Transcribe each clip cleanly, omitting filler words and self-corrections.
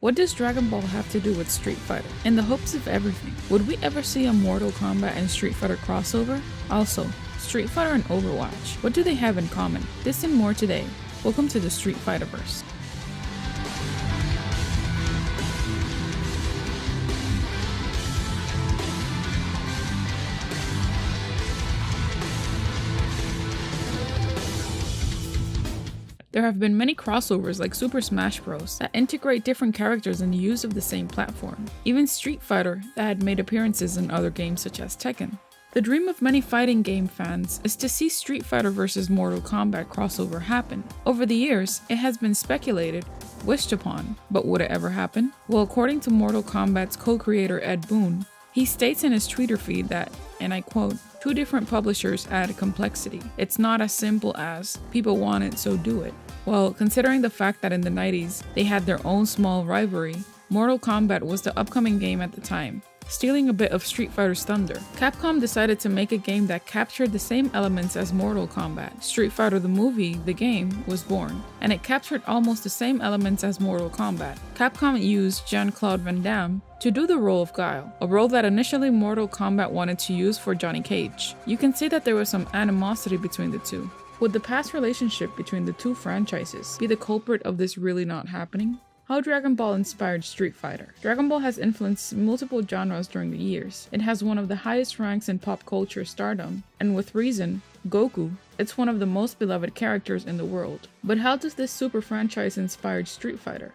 What does Dragon Ball have to do with Street Fighter? In the hopes of everything, would we ever see a Mortal Kombat and Street Fighter crossover? Also, Street Fighter and Overwatch, what do they have in common? This and more today. Welcome to the Street Fighterverse. There have been many crossovers like Super Smash Bros. That integrate different characters in the use of the same platform. Even Street Fighter that had made appearances in other games such as Tekken. The dream of many fighting game fans is to see Street Fighter vs Mortal Kombat crossover happen. Over the years, it has been speculated, wished upon, but would it ever happen? Well, according to Mortal Kombat's co-creator Ed Boon, he states in his Twitter feed that, and I quote, "Two different publishers add complexity. It's not as simple as, people want it so do it." Well, considering the fact that in the 90s, they had their own small rivalry, Mortal Kombat was the upcoming game at the time, stealing a bit of Street Fighter's thunder. Capcom decided to make a game that captured the same elements as Mortal Kombat. Street Fighter the movie, the game, was born, and it captured almost the same elements as Mortal Kombat. Capcom used Jean-Claude Van Damme to do the role of Guile, a role that initially Mortal Kombat wanted to use for Johnny Cage. You can see that there was some animosity between the two. Would the past relationship between the two franchises be the culprit of this really not happening? How Dragon Ball inspired Street Fighter. Dragon Ball has influenced multiple genres during the years. It has one of the highest ranks in pop culture stardom, and with reason, Goku, it's one of the most beloved characters in the world. But how does this super franchise inspire Street Fighter?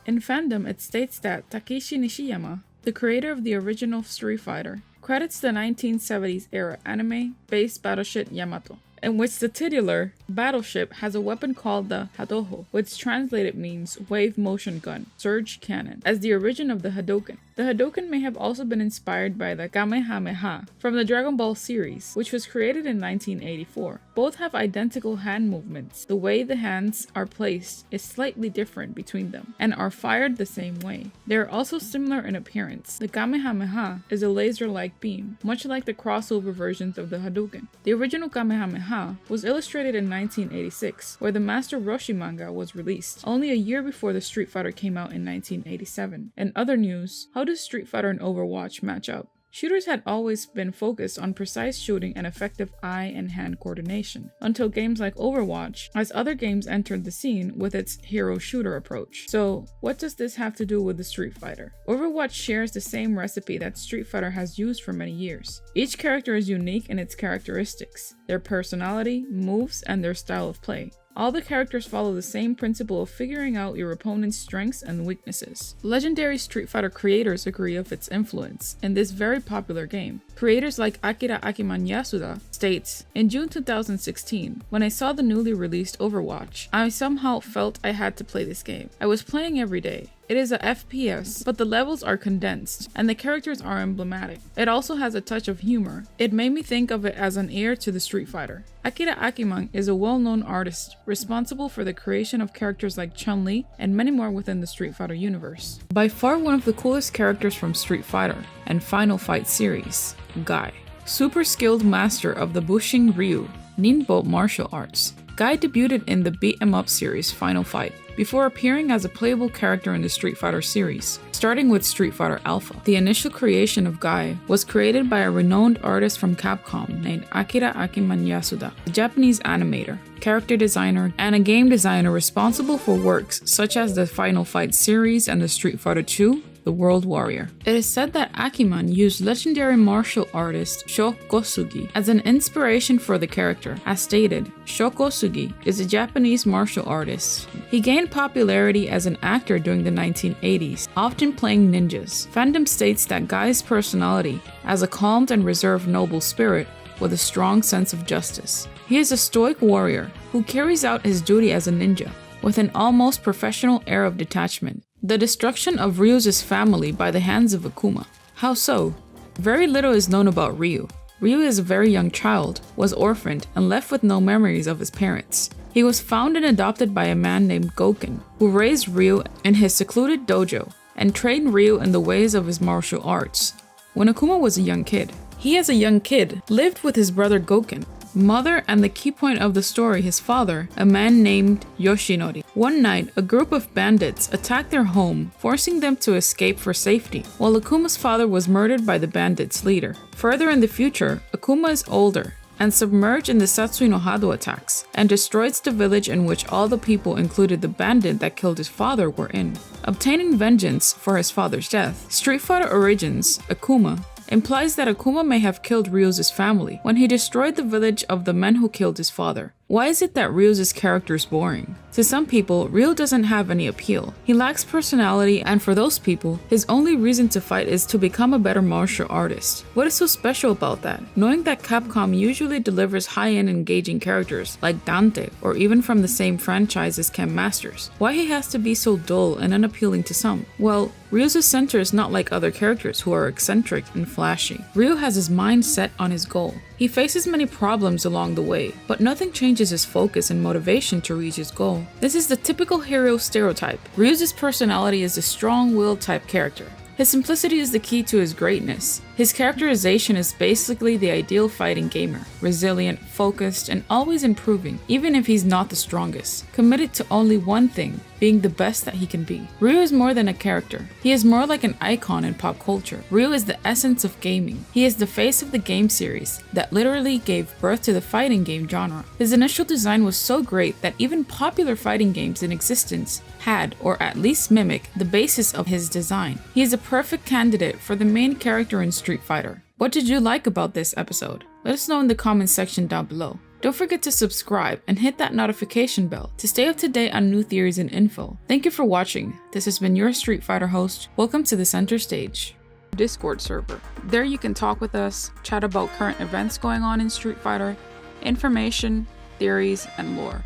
In fandom, it states that Takeshi Nishiyama, the creator of the original Street Fighter, credits the 1970s era anime-based battleship Yamato, in which the titular battleship has a weapon called the Hadoho, which translated means wave motion gun, surge cannon, as the origin of the Hadoken. The Hadoken may have also been inspired by the Kamehameha from the Dragon Ball series, which was created in 1984. Both have identical hand movements. The way the hands are placed is slightly different between them, and are fired the same way. They are also similar in appearance. The Kamehameha is a laser-like beam, much like the crossover versions of the Hadoken. The original Kamehameha was illustrated in 1986, where the Master Roshi manga was released, only a year before the Street Fighter came out in 1987. In other news, how does Street Fighter and Overwatch match up? Shooters had always been focused on precise shooting and effective eye and hand coordination, until games like Overwatch, as other games entered the scene with its hero shooter approach. So, what does this have to do with the Street Fighter? Overwatch shares the same recipe that Street Fighter has used for many years. Each character is unique in its characteristics, their personality, moves, and their style of play. All the characters follow the same principle of figuring out your opponent's strengths and weaknesses. Legendary Street Fighter creators agree of its influence in this very popular game. Creators like Akuma Yasuda states, "In June 2016, when I saw the newly released Overwatch, I somehow felt I had to play this game. I was playing every day. It is a FPS, but the levels are condensed, and the characters are emblematic. It also has a touch of humor. It made me think of it as an heir to the Street Fighter." Akuma is a well-known artist, responsible for the creation of characters like Chun-Li and many more within the Street Fighter universe. By far one of the coolest characters from Street Fighter and Final Fight series, Guy. Super skilled master of the Bushin Ryu, Ninbo martial arts. Guy debuted in the beat-em-up series Final Fight, before appearing as a playable character in the Street Fighter series, starting with Street Fighter Alpha. The initial creation of Guy was created by a renowned artist from Capcom named Akuma Yasuda, a Japanese animator, character designer, and a game designer responsible for works such as the Final Fight series and the Street Fighter II, The World Warrior. It is said that Akuma used legendary martial artist Shokosugi as an inspiration for the character. As stated, Shokosugi is a Japanese martial artist. He gained popularity as an actor during the 1980s, often playing ninjas. Fandom states that Guy's personality as a calm and reserved noble spirit with a strong sense of justice. He is a stoic warrior who carries out his duty as a ninja with an almost professional air of detachment. The destruction of Ryu's family by the hands of Akuma. How so? Very little is known about Ryu. Ryu is a very young child, was orphaned, and left with no memories of his parents. He was found and adopted by a man named Goken, who raised Ryu in his secluded dojo and trained Ryu in the ways of his martial arts. When Akuma was a young kid, he as a young kid lived with his brother Goken. mother, and the key point of the story, his father, a man named Yoshinori. One night, a group of bandits attacked their home, forcing them to escape for safety, while Akuma's father was murdered by the bandits' leader. Further in the future, Akuma is older and submerged in the Satsui no Hado attacks, and destroys the village in which all the people, including the bandit that killed his father, were in. Obtaining vengeance for his father's death, Street Fighter Origins, Akuma, implies that Akuma may have killed Ryu's family when he destroyed the village of the men who killed his father. Why is it that Ryu's character is boring? To some people, Ryu doesn't have any appeal. He lacks personality, and for those people, his only reason to fight is to become a better martial artist. What is so special about that? Knowing that Capcom usually delivers high-end engaging characters like Dante, or even from the same franchise as Ken Masters. Why he has to be so dull and unappealing to some? Well, Ryu's center is not like other characters who are eccentric and flashy. Ryu has his mind set on his goal. He faces many problems along the way, but nothing changes his focus and motivation to reach his goal. This is the typical hero stereotype. Ryu's personality is a strong-willed type character. His simplicity is the key to his greatness. His characterization is basically the ideal fighting gamer, resilient, focused, and always improving, even if he's not the strongest, committed to only one thing, being the best that he can be. Ryu is more than a character. He is more like an icon in pop culture. Ryu is the essence of gaming. He is the face of the game series that literally gave birth to the fighting game genre. His initial design was so great that even popular fighting games in existence had, or at least mimic, the basis of his design. He is a perfect candidate for the main character in Street Fighter. What did you like about this episode? Let us know in the comments section down below. Don't forget to subscribe and hit that notification bell to stay up to date on new theories and info. Thank you for watching. This has been your Street Fighter host. Welcome to the center stage. Discord server. There you can talk with us, chat about current events going on in Street Fighter, information, theories, and lore.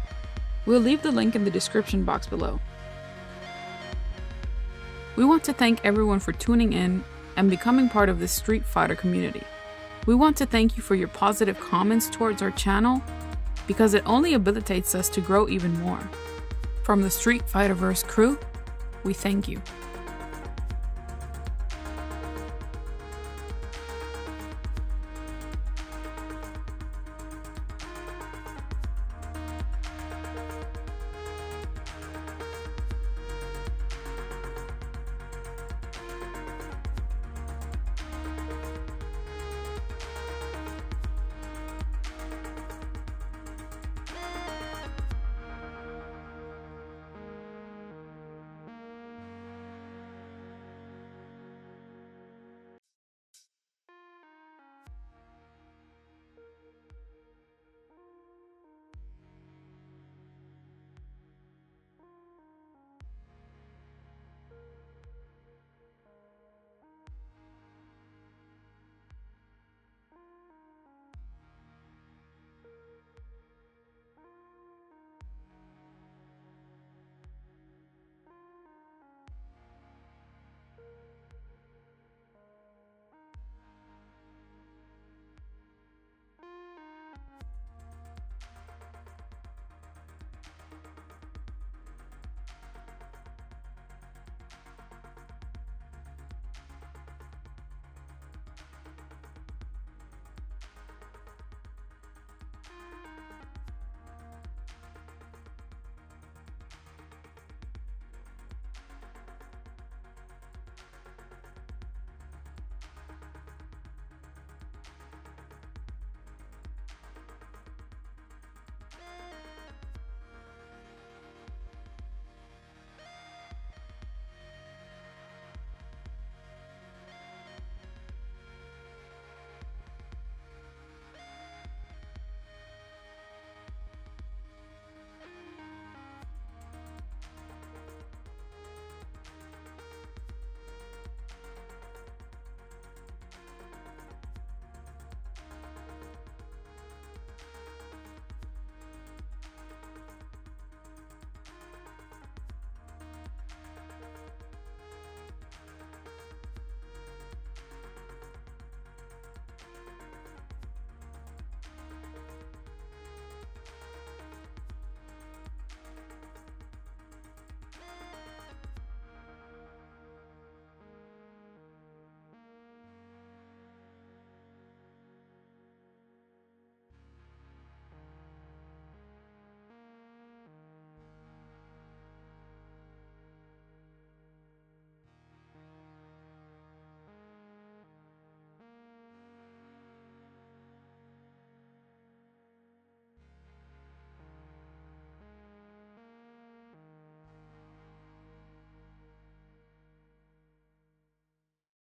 We'll leave the link in the description box below. We want to thank everyone for tuning in and becoming part of the Street Fighter community. We want to thank you for your positive comments towards our channel because it only habilitates us to grow even more. From the Street Fighterverse crew, we thank you.